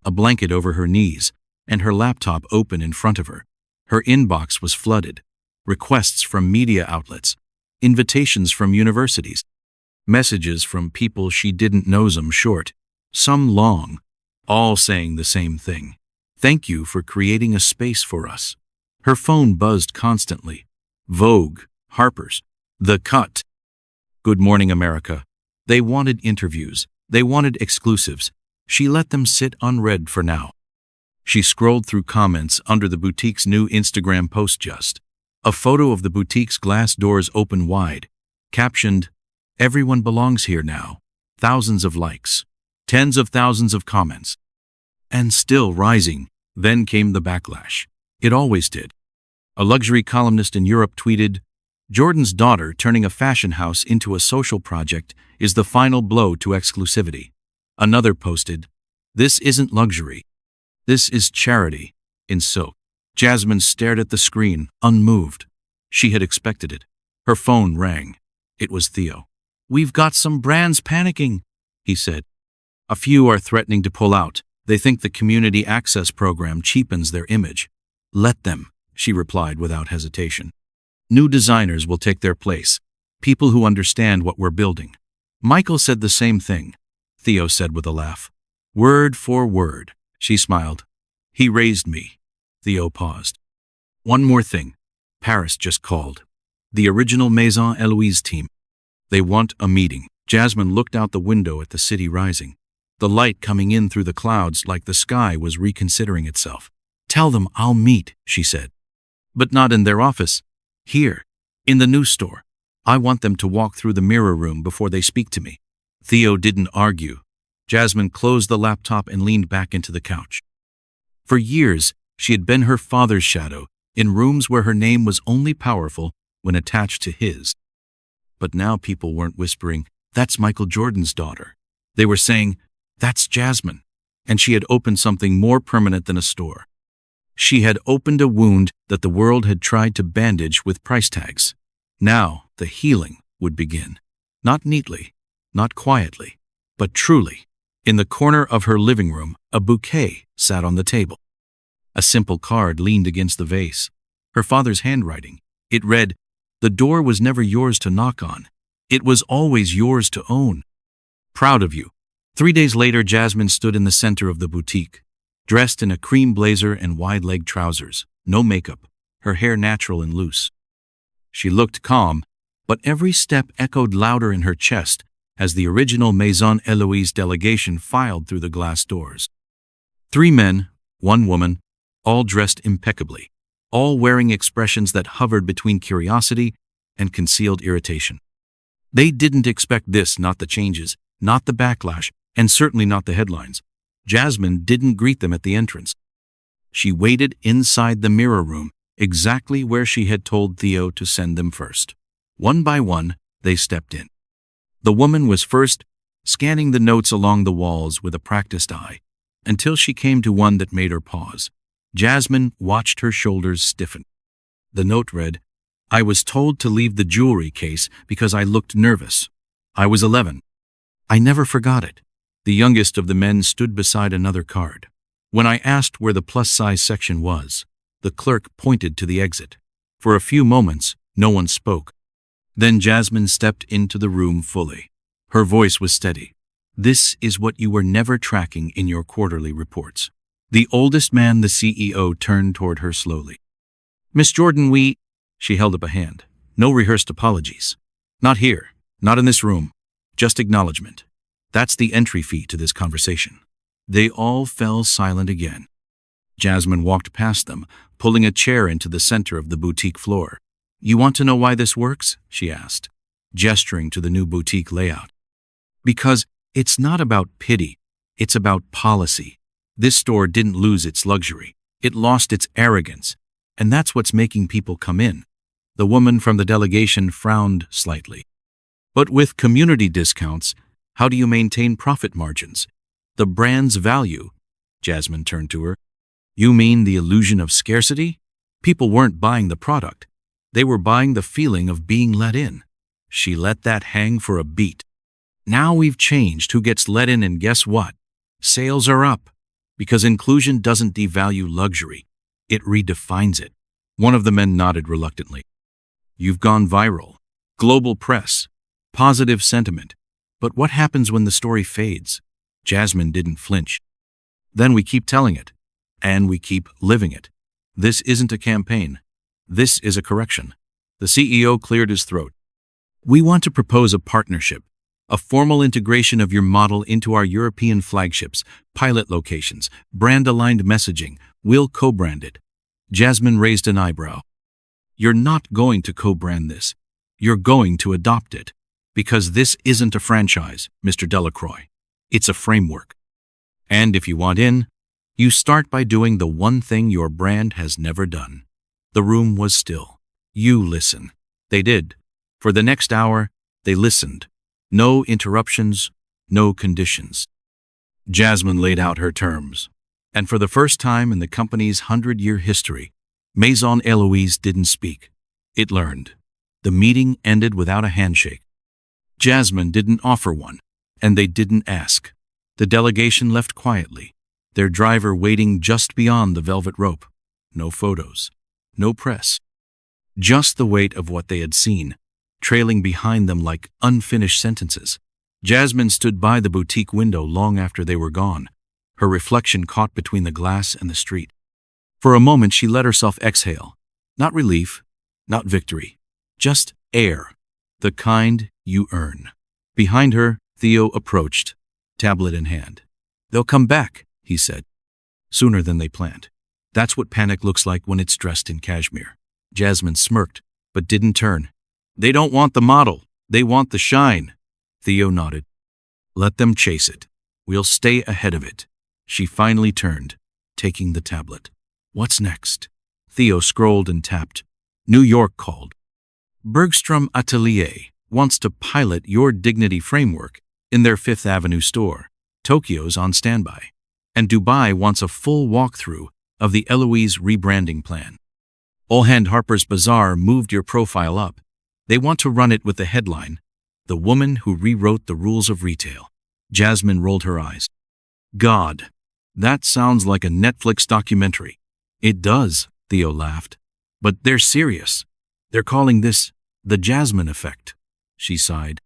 a blanket over her knees, and her laptop open in front of her. Her inbox was flooded. Requests from media outlets, invitations from universities, messages from people she didn't know, some short, some long, all saying the same thing. "Thank you for creating a space for us." Her phone buzzed constantly. Vogue, Harper's, The Cut. Good Morning America. They wanted interviews. They wanted exclusives. She let them sit unread for now. She scrolled through comments under the boutique's new Instagram post, just a photo of the boutique's glass doors open wide, captioned, "Everyone belongs here now." Thousands of likes. Tens of thousands of comments. And still rising. Then came the backlash. It always did. A luxury columnist in Europe tweeted, "Jordan's daughter turning a fashion house into a social project is the final blow to exclusivity." Another posted, "This isn't luxury. This is charity." in silk. Jasmine stared at the screen, unmoved. She had expected it. Her phone rang. It was Theo. "We've got some brands panicking," he said. "A few are threatening to pull out. They think the community access program cheapens their image." "Let them," she replied without hesitation. "New designers will take their place. People who understand what we're building." Michael said the same thing, Theo said with a laugh. "Word for word," she smiled. "He raised me." Theo paused. "One more thing. Paris just called. The original Maison Eloise team. They want a meeting." Jasmine looked out the window at the city rising, the light coming in through the clouds like the sky was reconsidering itself. "Tell them I'll meet," she said. "But not in their office. Here, in the new store. I want them to walk through the mirror room before they speak to me." Theo didn't argue. Jasmine closed the laptop and leaned back into the couch. For years, she had been her father's shadow in rooms where her name was only powerful when attached to his. But now people weren't whispering, "That's Michael Jordan's daughter." They were saying, "That's Jasmine." And she had opened something more permanent than a store. She had opened a wound that the world had tried to bandage with price tags. Now the healing would begin. Not neatly, not quietly, but truly. In the corner of her living room, a bouquet sat on the table. A simple card leaned against the vase. Her father's handwriting. It read, "The door was never yours to knock on. It was always yours to own. Proud of you." 3 days later, Jasmine stood in the center of the boutique, dressed in a cream blazer and wide-leg trousers, no makeup, her hair natural and loose. She looked calm, but every step echoed louder in her chest as the original Maison Eloise delegation filed through the glass doors. 3 men, 1 woman, all dressed impeccably, all wearing expressions that hovered between curiosity and concealed irritation. They didn't expect this, not the changes, not the backlash, and certainly not the headlines. Jasmine didn't greet them at the entrance. She waited inside the mirror room, exactly where she had told Theo to send them first. One by one, they stepped in. The woman was first, scanning the notes along the walls with a practiced eye, until she came to one that made her pause. Jasmine watched her shoulders stiffen. The note read, "I was told to leave the jewelry case because I looked nervous. I was 11. I never forgot it." The youngest of the men stood beside another card. When I asked where the plus-size section was, the clerk pointed to the exit. For a few moments, no one spoke. Then Jasmine stepped into the room fully. Her voice was steady. "This is what you were never tracking in your quarterly reports." The oldest man, the CEO, turned toward her slowly. "Miss Jordan, She held up a hand. "No rehearsed apologies. Not here, not in this room. Just acknowledgement. That's the entry fee to this conversation." They all fell silent again. Jasmine walked past them, pulling a chair into the center of the boutique floor. "You want to know why this works?" she asked, gesturing to the new boutique layout. "Because it's not about pity, it's about policy. This store didn't lose its luxury. It lost its arrogance, and that's what's making people come in." The woman from the delegation frowned slightly. "But with community discounts, how do you maintain profit margins? The brand's value?" Jasmine turned to her. "You mean the illusion of scarcity? People weren't buying the product. They were buying the feeling of being let in." She let that hang for a beat. "Now we've changed who gets let in, and guess what? Sales are up. Because inclusion doesn't devalue luxury. It redefines it." One of the men nodded reluctantly. "You've gone viral. Global press. Positive sentiment. But what happens when the story fades?" Jasmine didn't flinch. "Then we keep telling it. And we keep living it. This isn't a campaign. This is a correction." The CEO cleared his throat. "We want to propose a partnership. A formal integration of your model into our European flagships, pilot locations, brand-aligned messaging. We'll co-brand it." Jasmine raised an eyebrow. "You're not going to co-brand this. You're going to adopt it. Because this isn't a franchise, Mr. Delacroix. It's a framework. And if you want in, you start by doing the one thing your brand has never done." The room was still. "You listen." They did. For the next hour, they listened. No interruptions, no conditions. Jasmine laid out her terms. And for the first time in the company's 100-year history, Maison Eloise didn't speak. It learned. The meeting ended without a handshake. Jasmine didn't offer one, and they didn't ask. The delegation left quietly, their driver waiting just beyond the velvet rope. No photos, no press. Just the weight of what they had seen, trailing behind them like unfinished sentences. Jasmine stood by the boutique window long after they were gone, her reflection caught between the glass and the street. For a moment she let herself exhale. Not relief, not victory, just air, the kind you earn. Behind her, Theo approached, tablet in hand. "They'll come back," he said. "Sooner than they planned. That's what panic looks like when it's dressed in cashmere." Jasmine smirked, but didn't turn. "They don't want the model. They want the shine." Theo nodded. "Let them chase it. We'll stay ahead of it." She finally turned, taking the tablet. "What's next?" Theo scrolled and tapped. New York called. Bergstrom Atelier wants to pilot your dignity framework in their Fifth Avenue store. Tokyo's on standby. And Dubai wants a full walkthrough of the Eloise rebranding plan. Allhand Harper's Bazaar moved your profile up. They want to run it with the headline, "The Woman Who Rewrote the Rules of Retail." Jasmine rolled her eyes. "God, that sounds like a Netflix documentary." "It does," Theo laughed. "But they're serious. They're calling this the Jasmine effect." She sighed.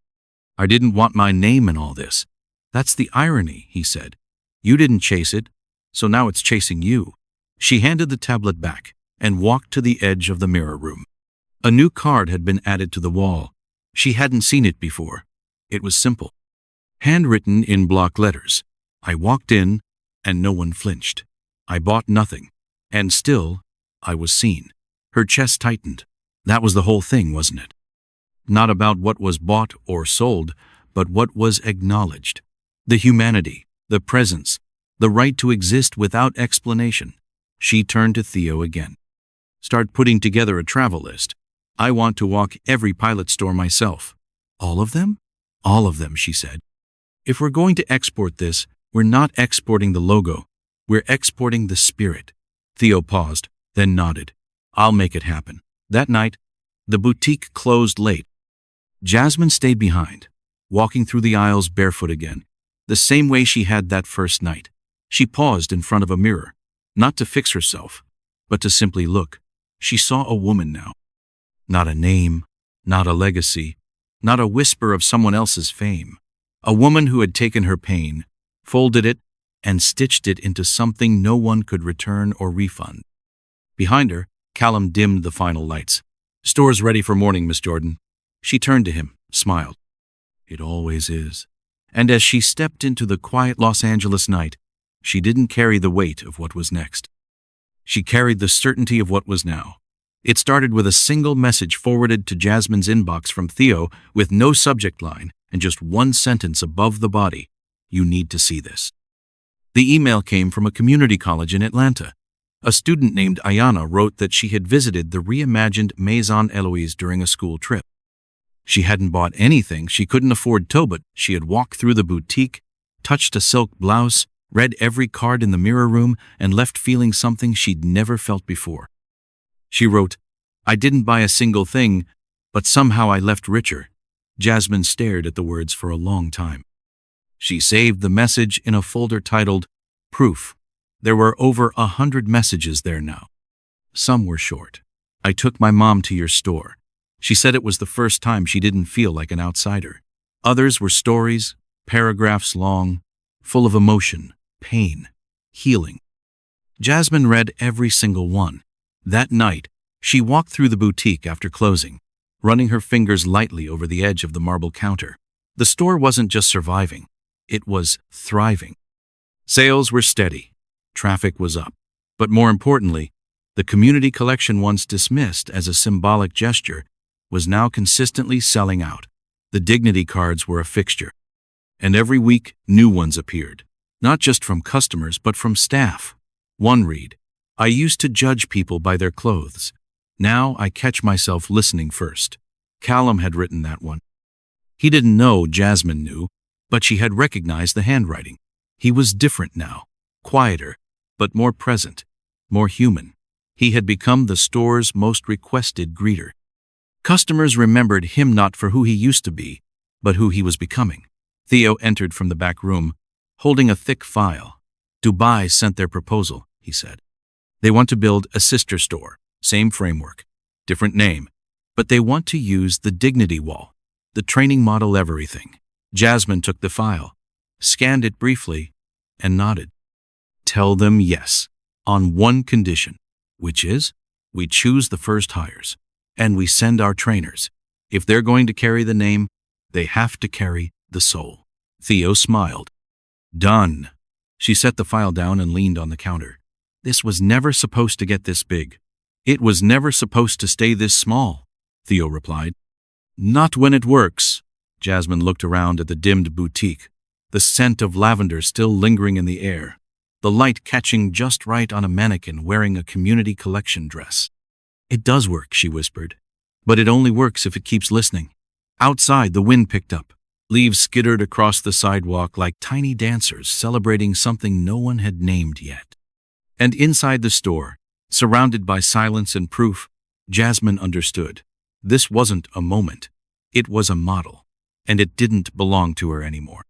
"I didn't want my name in all this." "That's the irony," he said. "You didn't chase it, so now it's chasing you." She handed the tablet back and walked to the edge of the mirror room. A new card had been added to the wall. She hadn't seen it before. It was simple. Handwritten in block letters. "I walked in, and no one flinched. I bought nothing, and still, I was seen." Her chest tightened. That was the whole thing, wasn't it? Not about what was bought or sold, but what was acknowledged. The humanity, the presence, the right to exist without explanation. She turned to Theo again. "Start putting together a travel list. I want to walk every pilot store myself." "All of them?" "All of them," she said. "If we're going to export this, we're not exporting the logo. We're exporting the spirit." Theo paused, then nodded. "I'll make it happen." That night, the boutique closed late. Jasmine stayed behind, walking through the aisles barefoot again, the same way she had that first night. She paused in front of a mirror, not to fix herself, but to simply look. She saw a woman now. Not a name, not a legacy, not a whisper of someone else's fame. A woman who had taken her pain, folded it, and stitched it into something no one could return or refund. Behind her, Callum dimmed the final lights. "Store's ready for morning, Miss Jordan." She turned to him, smiled. "It always is." And as she stepped into the quiet Los Angeles night, she didn't carry the weight of what was next. She carried the certainty of what was now. It started with a single message forwarded to Jasmine's inbox from Theo with no subject line and just one sentence above the body: "You need to see this." The email came from a community college in Atlanta. A student named Ayana wrote that she had visited the reimagined Maison Eloise during a school trip. She hadn't bought anything, she couldn't afford to, but she had walked through the boutique, touched a silk blouse, read every card in the mirror room, and left feeling something she'd never felt before. She wrote, "I didn't buy a single thing, but somehow I left richer." Jasmine stared at the words for a long time. She saved the message in a folder titled Proof. There were over 100 messages there now. Some were short. "I took my mom to your store." She said it was the first time she didn't feel like an outsider. Others were stories, paragraphs long, full of emotion, pain, healing. Jasmine read every single one. That night, she walked through the boutique after closing, running her fingers lightly over the edge of the marble counter. The store wasn't just surviving, it was thriving. Sales were steady. Traffic was up. But more importantly, the community collection, once dismissed as a symbolic gesture, was now consistently selling out. The dignity cards were a fixture. And every week, new ones appeared, not just from customers but from staff. One read, "I used to judge people by their clothes. Now I catch myself listening first." Callum had written that one. He didn't know Jasmine knew, but she had recognized the handwriting. He was different now, quieter, but more present, more human. He had become the store's most requested greeter. Customers remembered him not for who he used to be, but who he was becoming. Theo entered from the back room, holding a thick file. Dubai sent their proposal, he said. They want to build a sister store, same framework, different name, but they want to use the dignity wall, the training model, everything. Jasmine took the file, scanned it briefly, and nodded. Tell them yes, on one condition, which is, we choose the first hires, and we send our trainers. If they're going to carry the name, they have to carry the soul. Theo smiled. Done. She set the file down and leaned on the counter. This was never supposed to get this big. It was never supposed to stay this small, Theo replied. Not when it works. Jasmine looked around at the dimmed boutique, the scent of lavender still lingering in the air, the light catching just right on a mannequin wearing a community collection dress. It does work, she whispered, but it only works if it keeps listening. Outside, the wind picked up. Leaves skittered across the sidewalk like tiny dancers celebrating something no one had named yet. And inside the store, surrounded by silence and proof, Jasmine understood. This wasn't a moment. It was a model, and it didn't belong to her anymore.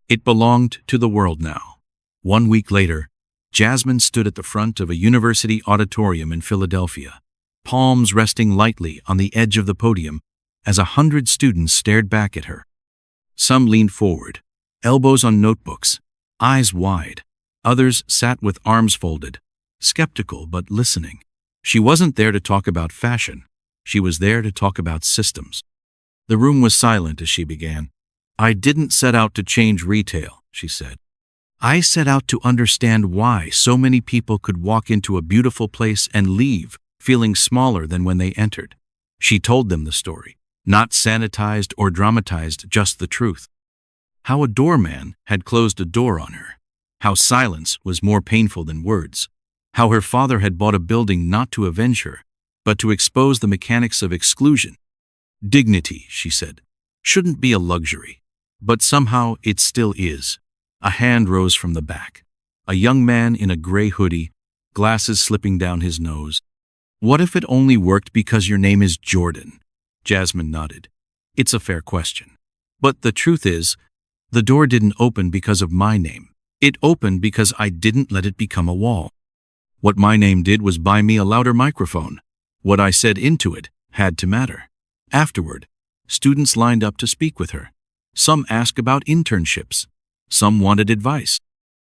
It belonged to the world now. 1 week later, Jasmine stood at the front of a university auditorium in Philadelphia, palms resting lightly on the edge of the podium as 100 students stared back at her. Some leaned forward, elbows on notebooks, eyes wide. Others sat with arms folded, skeptical but listening. She wasn't there to talk about fashion. She was there to talk about systems. The room was silent as she began. I didn't set out to change retail, she said. I set out to understand why so many people could walk into a beautiful place and leave feeling smaller than when they entered. She told them the story. Not sanitized or dramatized, just the truth. How a doorman had closed a door on her. How silence was more painful than words. How her father had bought a building not to avenge her, but to expose the mechanics of exclusion. Dignity, she said, shouldn't be a luxury, but somehow it still is. A hand rose from the back. A young man in a gray hoodie, glasses slipping down his nose. What if it only worked because your name is Jordan? Jasmine nodded. It's a fair question. But the truth is, the door didn't open because of my name. It opened because I didn't let it become a wall. What my name did was buy me a louder microphone. What I said into it had to matter. Afterward, students lined up to speak with her. Some asked about internships. Some wanted advice.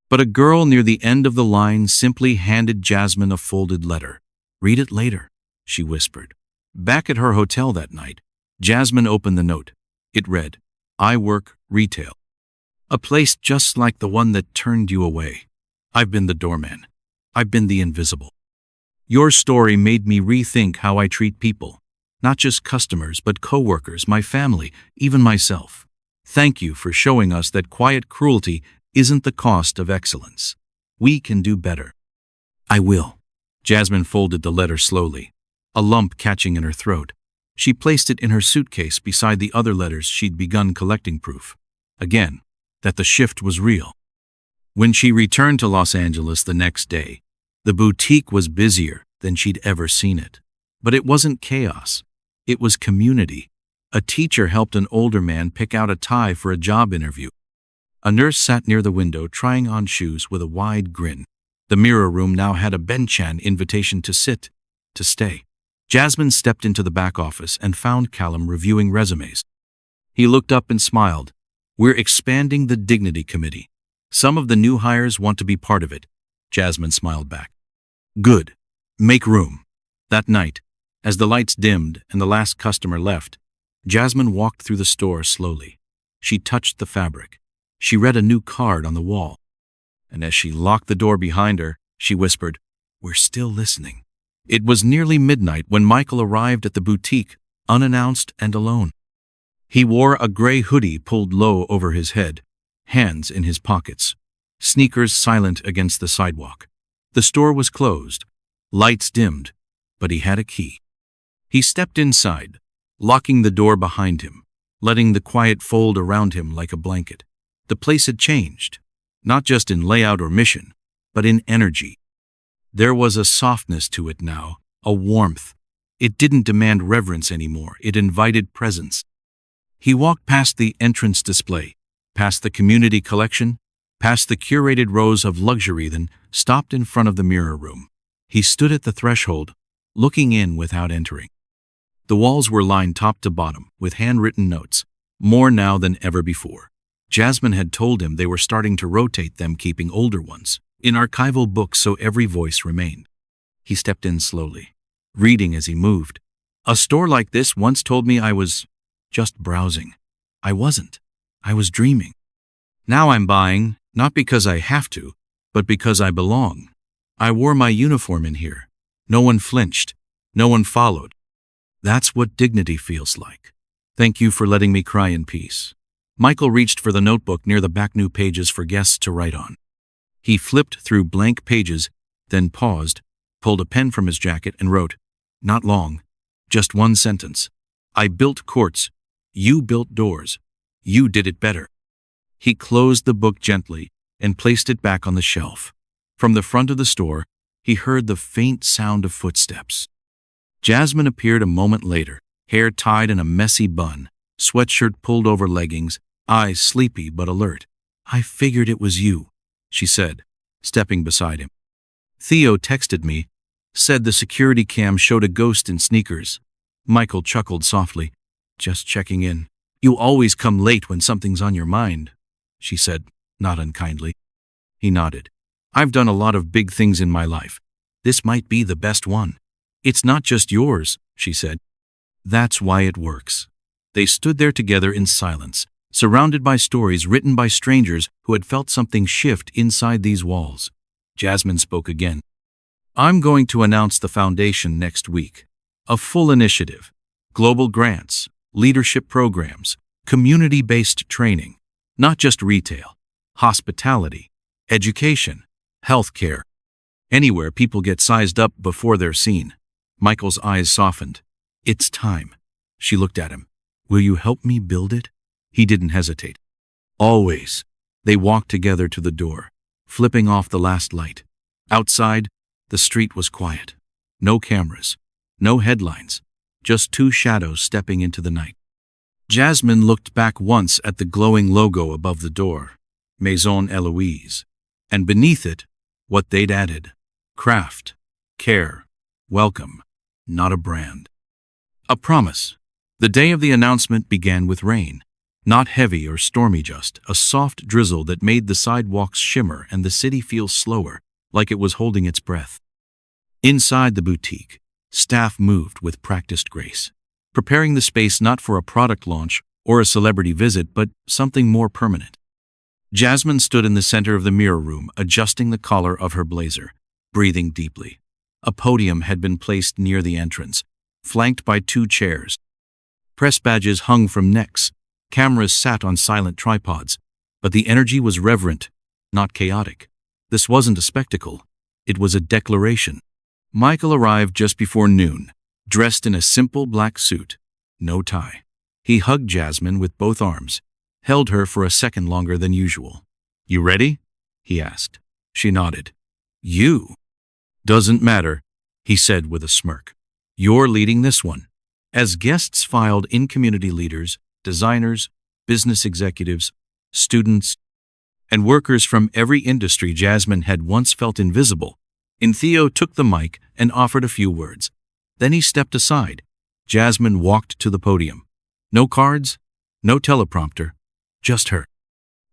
But a girl near the end of the line simply handed Jasmine a folded letter. Read it later, she whispered. Back at her hotel that night, Jasmine opened the note. It read, I work retail. A place just like the one that turned you away. I've been the doorman. I've been the invisible. Your story made me rethink how I treat people. Not just customers, but coworkers, my family, even myself. Thank you for showing us that quiet cruelty isn't the cost of excellence. We can do better. I will. Jasmine folded the letter slowly, a lump catching in her throat. She placed it in her suitcase beside the other letters she'd begun collecting, proof, again, that the shift was real. When she returned to Los Angeles the next day, the boutique was busier than she'd ever seen it. But it wasn't chaos. It was community. A teacher helped an older man pick out a tie for a job interview. A nurse sat near the window trying on shoes with a wide grin. The mirror room now had a Benchan invitation to sit, to stay. Jasmine stepped into the back office and found Callum reviewing resumes. He looked up and smiled. We're expanding the Dignity Committee. Some of the new hires want to be part of it. Jasmine smiled back. Good. Make room. That night, as the lights dimmed and the last customer left, Jasmine walked through the store slowly. She touched the fabric. She read a new card on the wall. And as she locked the door behind her, she whispered, We're still listening. It was nearly midnight when Michael arrived at the boutique, unannounced and alone. He wore a gray hoodie pulled low over his head, hands in his pockets, sneakers silent against the sidewalk. The store was closed, lights dimmed, but he had a key. He stepped inside, locking the door behind him, letting the quiet fold around him like a blanket. The place had changed, not just in layout or mission, but in energy. There was a softness to it now, a warmth. It didn't demand reverence anymore, it invited presence. He walked past the entrance display, past the community collection, past the curated rows of luxury, then stopped in front of the mirror room. He stood at the threshold, looking in without entering. The walls were lined top to bottom with handwritten notes, more now than ever before. Jasmine had told him they were starting to rotate them, keeping older ones in archival books so every voice remained. He stepped in slowly, reading as he moved. A store like this once told me I was just browsing. I wasn't. I was dreaming. Now I'm buying, not because I have to, but because I belong. I wore my uniform in here. No one flinched. No one followed. That's what dignity feels like. Thank you for letting me cry in peace. Michael reached for the notebook near the back, new pages for guests to write on. He flipped through blank pages, then paused, pulled a pen from his jacket and wrote, not long, just one sentence. I built courts. You built doors. You did it better. He closed the book gently and placed it back on the shelf. From the front of the store, he heard the faint sound of footsteps. Jasmine appeared a moment later, hair tied in a messy bun, sweatshirt pulled over leggings, eyes sleepy but alert. I figured it was you, she said, stepping beside him. Theo texted me, said the security cam showed a ghost in sneakers. Michael chuckled softly. Just checking in. You always come late when something's on your mind, she said, not unkindly. He nodded. I've done a lot of big things in my life. This might be the best one. It's not just yours, she said. That's why it works. They stood there together in silence, surrounded by stories written by strangers who had felt something shift inside these walls. Jasmine spoke again. I'm going to announce the foundation next week. A full initiative. Global grants, leadership programs, community-based training. Not just retail, hospitality, education, healthcare. Anywhere people get sized up before they're seen. Michael's eyes softened. It's time. She looked at him. Will you help me build it? He didn't hesitate. Always. They walked together to the door, flipping off the last light. Outside, the street was quiet. No cameras, no headlines, just two shadows stepping into the night. Jasmine looked back once at the glowing logo above the door, Maison Eloise, and beneath it, what they'd added: craft, care, welcome, not a brand. A promise. The day of the announcement began with rain. Not heavy or stormy, just a soft drizzle that made the sidewalks shimmer and the city feel slower, like it was holding its breath. Inside the boutique, staff moved with practiced grace, preparing the space not for a product launch or a celebrity visit, but something more permanent. Jasmine stood in the center of the mirror room, adjusting the collar of her blazer, breathing deeply. A podium had been placed near the entrance, flanked by two chairs. Press badges hung from necks. Cameras sat on silent tripods, but the energy was reverent, not chaotic. This wasn't a spectacle. It was a declaration. Michael arrived just before noon, dressed in a simple black suit, no tie. He hugged Jasmine with both arms, held her for a second longer than usual. You ready? He asked. She nodded. You? Doesn't matter, he said with a smirk. You're leading this one. As guests filed in, community leaders, designers, business executives, students, and workers from every industry Jasmine had once felt invisible. Theo took the mic and offered a few words. Then he stepped aside. Jasmine walked to the podium. No cards, no teleprompter, just her.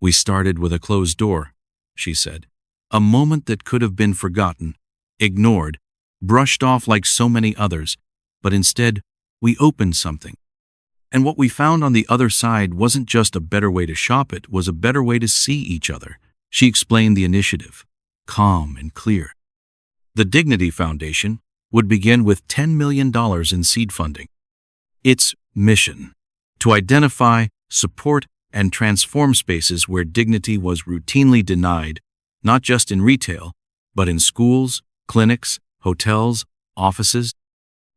We started with a closed door, she said. A moment that could have been forgotten, ignored, brushed off like so many others, but instead, we opened something. And what we found on the other side wasn't just a better way to shop, it was a better way to see each other. She explained the initiative, calm and clear. The Dignity Foundation would begin with $10 million in seed funding. Its mission: to identify, support, and transform spaces where dignity was routinely denied, not just in retail, but in schools, clinics, hotels, offices.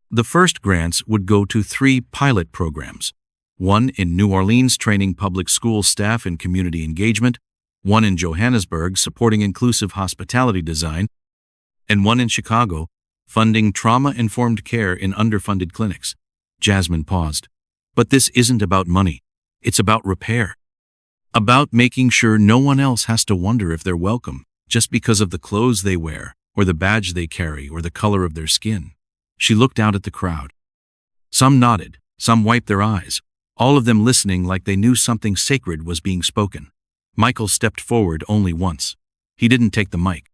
The first grants would go to 3 pilot programs, one in New Orleans training public school staff in community engagement, one in Johannesburg supporting inclusive hospitality design, and one in Chicago funding trauma-informed care in underfunded clinics. Jasmine paused. But this isn't about money. It's about repair. About making sure no one else has to wonder if they're welcome just because of the clothes they wear, or the badge they carry, or the color of their skin. She looked out at the crowd. Some nodded, some wiped their eyes, all of them listening like they knew something sacred was being spoken. Michael stepped forward only once. He didn't take the mic.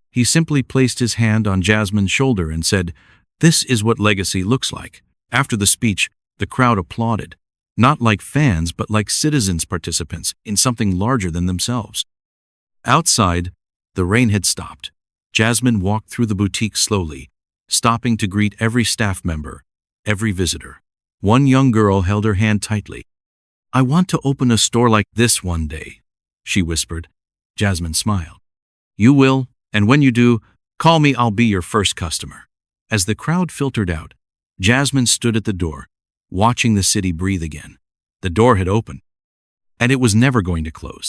He simply placed his hand on Jasmine's shoulder and said, "This is what legacy looks like." After the speech, the crowd applauded, not like fans but like citizens participants in something larger than themselves. Outside, the rain had stopped. Jasmine walked through the boutique slowly, stopping to greet every staff member, every visitor. One young girl held her hand tightly. "I want to open a store like this one day," she whispered. Jasmine smiled. "You will, and when you do, call me, I'll be your first customer." As the crowd filtered out, Jasmine stood at the door, watching the city breathe again. The door had opened, and it was never going to close.